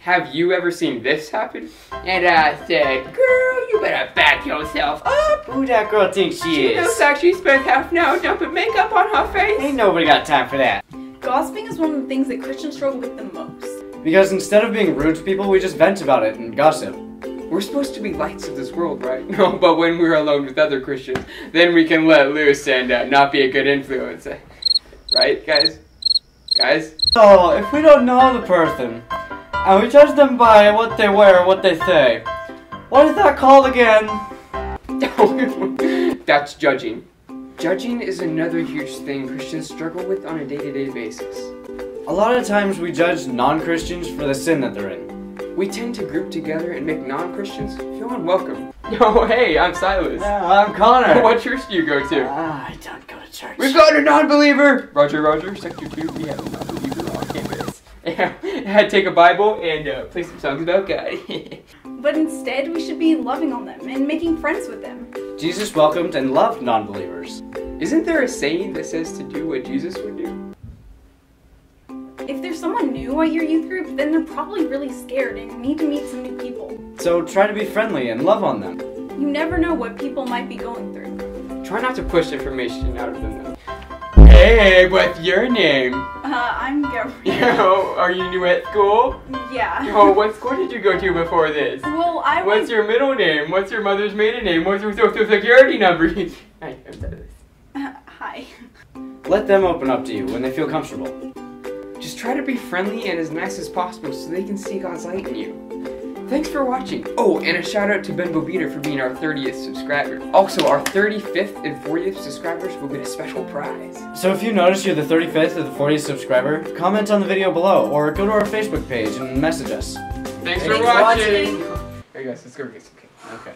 have you ever seen this happen? And I said, girl, you better back yourself up. Who that girl thinks she is? She knows that she spent half an hour dumping makeup on her face. Ain't nobody got time for that. Gossiping is one of the things that Christians struggle with the most. Because instead of being rude to people, we just vent about it and gossip. We're supposed to be lights of this world, right? No, but when we're alone with other Christians, then we can let loose and not be a good influence. Right, guys? Guys? So, if we don't know the person, and we judge them by what they wear, what they say, what is that called again? That's judging. Judging is another huge thing Christians struggle with on a day-to-day basis. A lot of times we judge non-Christians for the sin that they're in. We tend to group together and make non-Christians feel unwelcome. Oh, hey, I'm Silas. I'm Connor. What church do you go to? I don't go to church. We've got a non-believer! Roger, Roger, Sector 2, we have a non-believer on campus. Yeah, take a Bible and play some songs about God. But instead, we should be loving on them and making friends with them. Jesus welcomed and loved non-believers. Isn't there a saying that says to do what Jesus would do? If there's someone new at your youth group, then they're probably really scared and need to meet some new people. So try to be friendly and love on them. You never know what people might be going through. Try not to push information out of them though. Hey, what's your name? I'm Gabrielle. Yo, are you new at school? Yeah. Yo, what school did you go to before this? Well, What's your middle name? What's your mother's maiden name? What's your social security number? Hi, I'm Silas. Hi. Let them open up to you when they feel comfortable. Just try to be friendly and as nice as possible so they can see God's light in you. Thanks for watching. Oh, and a shout out to Ben Bobita for being our 30th subscriber. Also, our 35th and 40th subscribers will get a special prize. So if you notice you're the 35th or the 40th subscriber, comment on the video below or go to our Facebook page and message us. Thanks for watching. Hey guys, let's go get some cake. Okay.